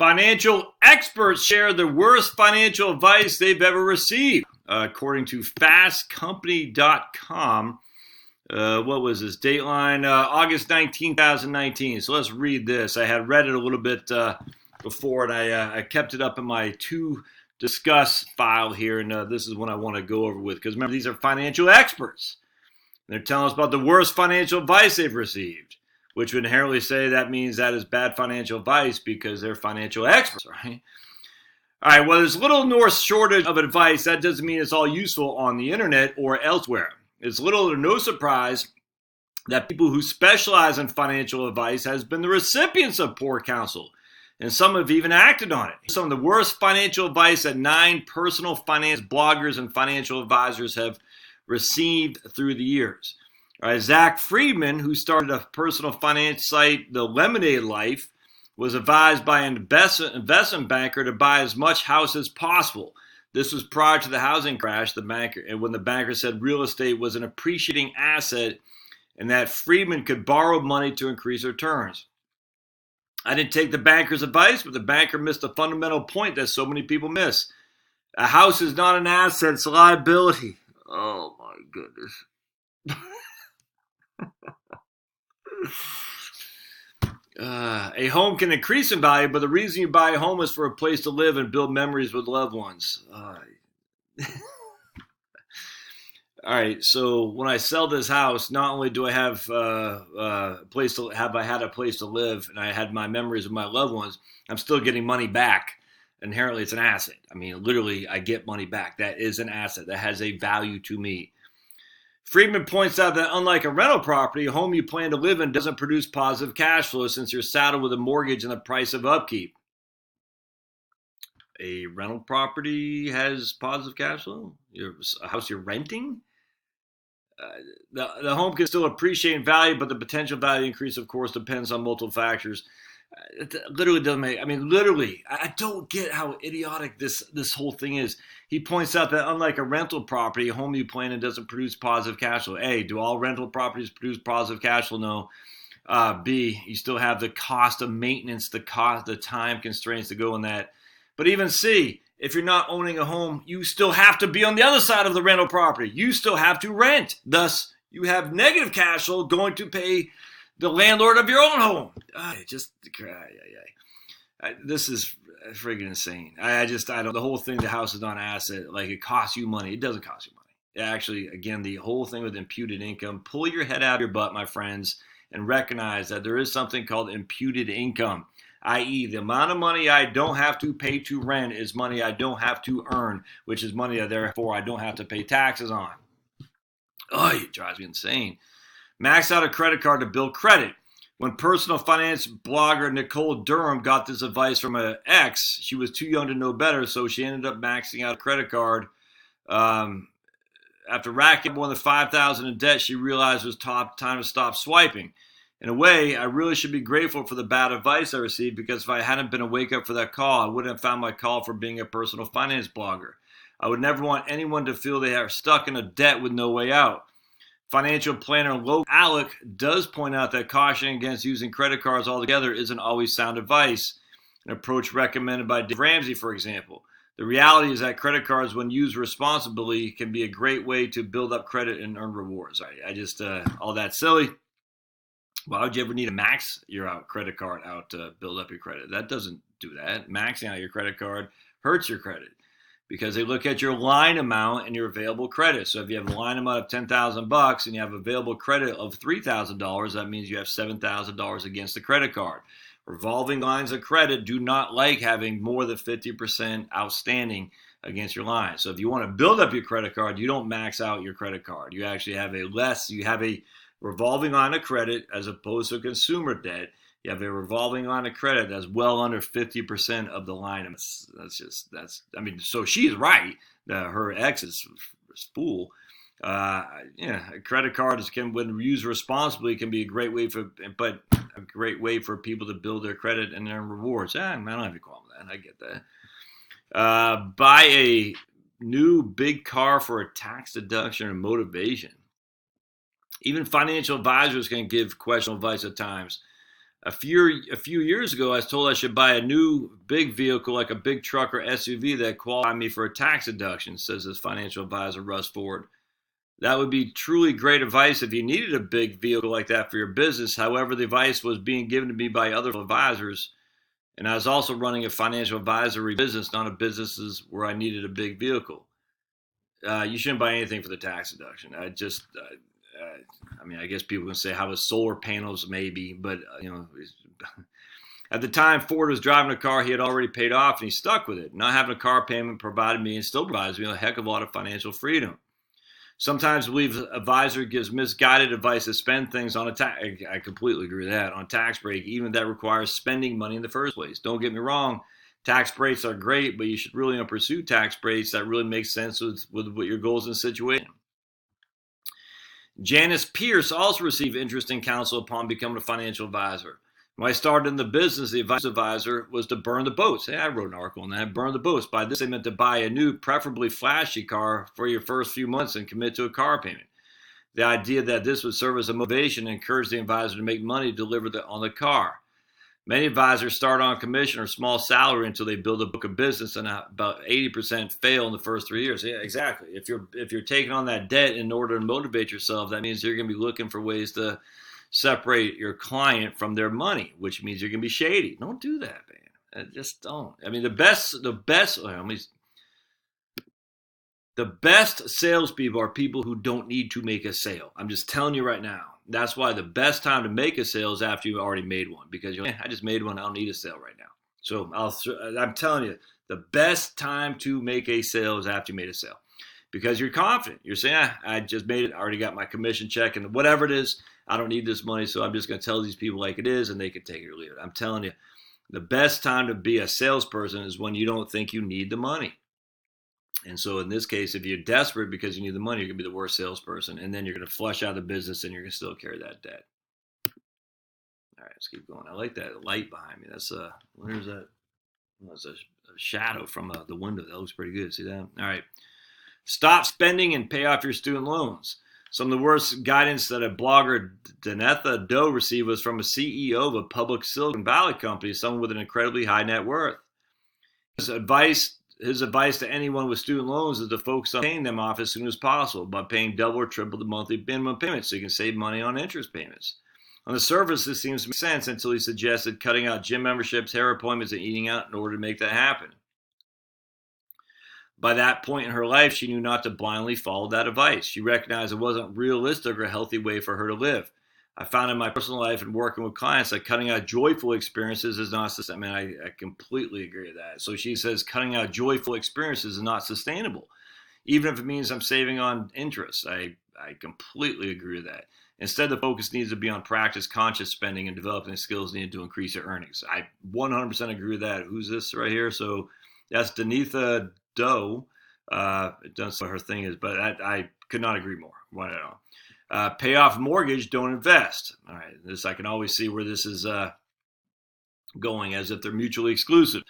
Financial experts share the worst financial advice they've ever received. According to fastcompany.com, what was this? Dateline, August 19, 2019. So let's read this. I had read it a little bit before, and I kept it up in my to discuss file here, and this is what I want to go over with, because remember, these are financial experts. They're telling us about the worst financial advice they've received, which would inherently say that means that is bad financial advice because they're financial experts, right? All right, well, there's little nor shortage of advice. That doesn't mean it's all useful on the internet or elsewhere. It's little or no surprise that people who specialize in financial advice has been the recipients of poor counsel, and some have even acted on it. Some of the worst financial advice that 9 personal finance bloggers and financial advisors have received through the years. All right, Zach Friedman, who started a personal finance site, The Lemonade Life, was advised by an investment banker to buy as much house as possible. This was prior to the housing crash, when the banker said real estate was an appreciating asset and that Friedman could borrow money to increase returns. I didn't take the banker's advice, but the banker missed a fundamental point that so many people miss. A house is not an asset, it's a liability. Oh my goodness. A home can increase in value, but the reason you buy a home is for a place to live and build memories with loved ones. All right, so when I sell this house, not only do I have a place to live, and I had my memories with my loved ones, I'm still getting money back. Inherently, it's an asset. I mean, literally, I get money back. That is an asset that has a value to me. Friedman points out that unlike a rental property, a home you plan to live in doesn't produce positive cash flow since you're saddled with a mortgage and the price of upkeep. A rental property has positive cash flow? A house you're renting? The home can still appreciate in value, but the potential value increase, of course, depends on multiple factors. It literally doesn't make, I don't get how idiotic this whole thing is. He points out that unlike a rental property, a home you plan in doesn't produce positive cash flow. A, do all rental properties produce positive cash flow? No. B, you still have the cost of maintenance, the time constraints to go in that. But even C, if you're not owning a home, you still have to be on the other side of the rental property. You still have to rent. Thus, you have negative cash flow going to pay the landlord of your own home. This is freaking insane. I don't. The whole thing, the house is not an asset. Like, it costs you money. It doesn't cost you money. Actually, again, the whole thing with imputed income, pull your head out of your butt, my friends, and recognize that there is something called imputed income, i.e. the amount of money I don't have to pay to rent is money I don't have to earn, which is money that therefore I don't have to pay taxes on. Oh, it drives me insane. Max out a credit card to build credit. When personal finance blogger Nicole Durham got this advice from an ex, she was too young to know better, so she ended up maxing out a credit card. After racking more than $5,000 in debt, she realized it was time to stop swiping. In a way, I really should be grateful for the bad advice I received, because if I hadn't been a wake up for that call, I wouldn't have found my call for being a personal finance blogger. I would never want anyone to feel they are stuck in a debt with no way out. Financial planner Logan Alec does point out that cautioning against using credit cards altogether isn't always sound advice, an approach recommended by Dave Ramsey, for example. The reality is that credit cards, when used responsibly, can be a great way to build up credit and earn rewards. All that silly. Why would you ever need to max your credit card out to build up your credit? That doesn't do that. Maxing out your credit card hurts your credit, because they look at your line amount and your available credit. So if you have a line amount of $10,000 and you have available credit of $3,000, that means you have $7,000 against the credit card. Revolving lines of credit do not like having more than 50% outstanding against your line. So if you want to build up your credit card, you don't max out your credit card. You actually have a revolving line of credit as opposed to consumer debt. You have a revolving line of credit that's well under 50% of the line. So she's right. Her ex is fool. Credit cards when used responsibly, can be a great way for people to build their credit and earn rewards. I don't have any problem with that. I get that. Buy a new big car for a tax deduction or motivation. Even financial advisors can give questionable advice at times. A few years ago, I was told I should buy a new big vehicle like a big truck or SUV that qualified me for a tax deduction, says his financial advisor, Russ Ford. That would be truly great advice if you needed a big vehicle like that for your business. However, the advice was being given to me by other advisors, and I was also running a financial advisory business, not a business where I needed a big vehicle. You shouldn't buy anything for the tax deduction. I mean, I guess people can say, how about solar panels, maybe, but at the time Ford was driving a car he had already paid off, and he stuck with it. Not having a car payment provided me and still provides me a heck of a lot of financial freedom. Sometimes I believe the advisor gives misguided advice to spend things on a tax. I completely agree with that. On tax break, even if that requires spending money in the first place. Don't get me wrong. Tax breaks are great, but you should really pursue tax breaks that really make sense with what your goals and situation. Janice Pierce also received interesting counsel upon becoming a financial advisor. When I started in the business, the advisor was to burn the boats. Hey, I wrote an article on that, burn the boats. By this, they meant to buy a new, preferably flashy car for your first few months and commit to a car payment. The idea that this would serve as a motivation and encourage the advisor to make money delivered on the car. Many advisors start on commission or small salary until they build a book of business, and about 80% fail in the first 3 years. Yeah, exactly. If you're taking on that debt in order to motivate yourself, that means you're going to be looking for ways to separate your client from their money, which means you're going to be shady. Don't do that, man. Just don't. I mean, the best salespeople are people who don't need to make a sale. I'm just telling you right now. That's why the best time to make a sale is after you've already made one, because I just made one. I don't need a sale right now. So I'm telling you, the best time to make a sale is after you made a sale, because you're confident. You're saying, I just made it. I already got my commission check and whatever it is. I don't need this money, so I'm just going to tell these people like it is, and they can take it or leave it. I'm telling you, the best time to be a salesperson is when you don't think you need the money. And so in this case, if you're desperate because you need the money, you're going to be the worst salesperson, and then you're going to flush out the business, and you're going to still carry that debt. All right, let's keep going. I like that light behind me. That's where's that? Well, it's a shadow from the window. That looks pretty good. See that? All right. Stop spending and pay off your student loans. Some of the worst guidance that a blogger, Danetha Doe, received was from a CEO of a public Silicon Valley company, someone with an incredibly high net worth. His advice to anyone with student loans is to focus on paying them off as soon as possible by paying double or triple the monthly minimum payments so you can save money on interest payments. On the surface, this seems to make sense until he suggested cutting out gym memberships, hair appointments, and eating out in order to make that happen. By that point in her life, she knew not to blindly follow that advice. She recognized it wasn't realistic or a healthy way for her to live. I found in my personal life and working with clients that cutting out joyful experiences is not sustainable. I mean, I completely agree with that. So she says cutting out joyful experiences is not sustainable, even if it means I'm saving on interest. I completely agree with that. Instead, the focus needs to be on practice, conscious spending, and developing skills needed to increase your earnings. I 100% agree with that. Who's this right here? So that's Danetha Doe. It doesn't say what her thing is, but I could not agree more. Right on. Pay off mortgage, don't invest. All right, this I can always see where this is going, as if they're mutually exclusive.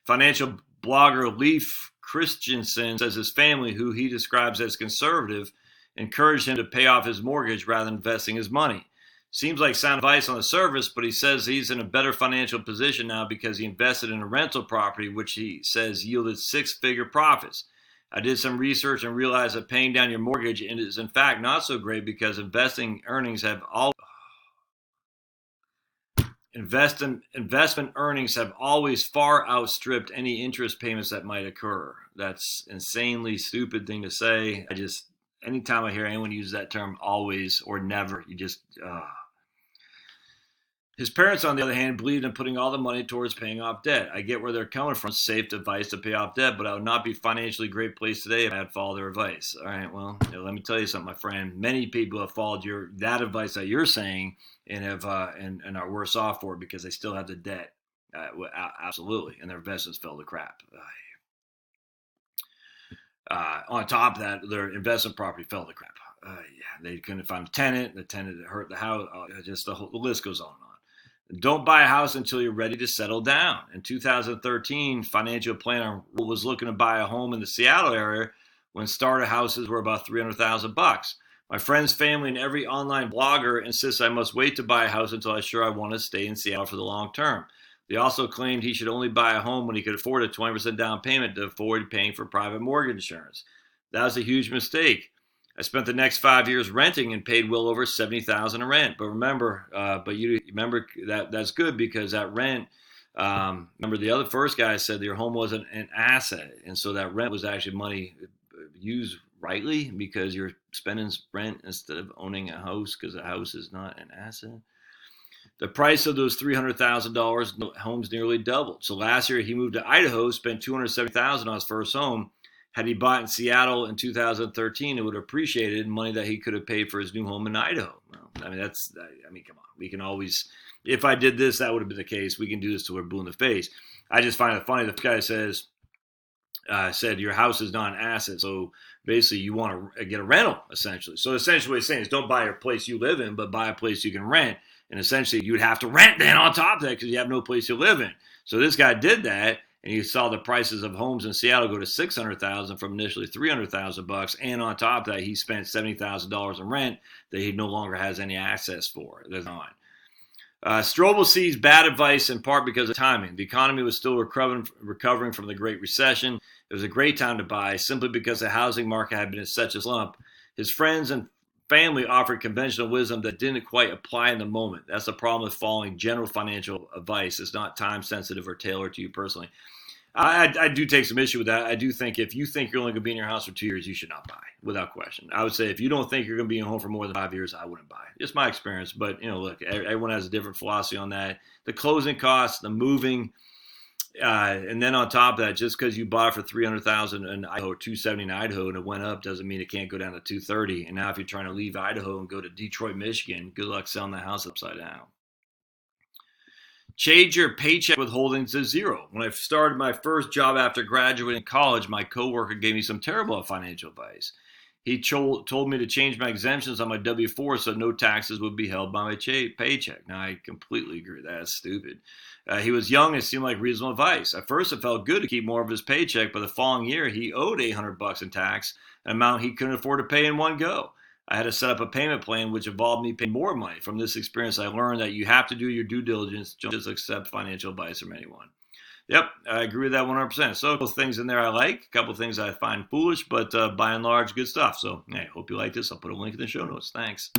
Financial blogger Leif Christensen says his family, who he describes as conservative, encouraged him to pay off his mortgage rather than investing his money. Seems like sound advice on the surface, but he says he's in a better financial position now because he invested in a rental property, which he says yielded six-figure profits. I did some research and realized that paying down your mortgage is in fact not so great because investment earnings have always far outstripped any interest payments that might occur. That's an insanely stupid thing to say. Anytime I hear anyone use that term always or never, His parents, on the other hand, believed in putting all the money towards paying off debt. I get where they're coming from. Safe advice to pay off debt, but I would not be financially great place today if I had followed their advice. All right, well, let me tell you something, my friend. Many people have followed that advice that you're saying and have and are worse off for it because they still have the debt. Absolutely, and their investments fell to crap. On top of that, their investment property fell to crap. They couldn't find a tenant. The tenant hurt the house. The list goes on and on. Don't buy a house until you're ready to settle down. In 2013, financial planner was looking to buy a home in the Seattle area when starter houses were about $300,000. My friends, family, and every online blogger insists I must wait to buy a house until I'm sure I want to stay in Seattle for the long term. They also claimed he should only buy a home when he could afford a 20% down payment to avoid paying for private mortgage insurance. That was a huge mistake. I spent the next 5 years renting and paid well over $70,000 in rent. But remember, that's good because that rent. Remember, the other first guy said your home wasn't an asset, and so that rent was actually money used rightly because you're spending rent instead of owning a house because a house is not an asset. The price of those $300,000 homes nearly doubled. So last year he moved to Idaho, spent $270,000 on his first home. Had he bought in Seattle in 2013, it would have appreciated money that he could have paid for his new home in Idaho. Well, come on. We can always, if I did this, that would have been the case. We can do this till we're blue in the face. I just find it funny. The guy said your house is not an asset. So basically you want to get a rental, essentially. So essentially what he's saying is don't buy a place you live in, but buy a place you can rent. And essentially you'd have to rent then on top of that because you have no place to live in. So this guy did that. And you saw the prices of homes in Seattle go to $600,000 from initially $300,000, and on top of that, he spent $70,000 in rent that he no longer has any access for. That's on. Strobel sees bad advice in part because of timing. The economy was still recovering from the Great Recession. It was a great time to buy simply because the housing market had been in such a slump. His friends and family offered conventional wisdom that didn't quite apply in the moment. That's the problem with following general financial advice. It's not time sensitive or tailored to you personally. I do take some issue with that. I do think if you think you're only going to be in your house for 2 years, you should not buy, without question. I would say if you don't think you're going to be in home for more than 5 years, I wouldn't buy. Just my experience. But, look, everyone has a different philosophy on that. The closing costs, the moving, and then on top of that, just because you bought it for $300,000 in Idaho or $270,000 in Idaho and it went up doesn't mean it can't go down to $230,000. And now if you're trying to leave Idaho and go to Detroit, Michigan, good luck selling the house upside down. Change your paycheck withholdings to zero. When I started my first job after graduating college, my coworker gave me some terrible financial advice. He told me to change my exemptions on my W-4 so no taxes would be held by my paycheck. Now, I completely agree. That's stupid. He was young and it seemed like reasonable advice. At first, it felt good to keep more of his paycheck, but the following year, he owed $800 in tax, an amount he couldn't afford to pay in one go. I had to set up a payment plan, which involved me paying more money. From this experience, I learned that you have to do your due diligence. Don't just accept financial advice from anyone. Yep, I agree with that 100%. So a couple things in there I like, a couple things I find foolish, but by and large, good stuff. So, hey, hope you like this. I'll put a link in the show notes. Thanks.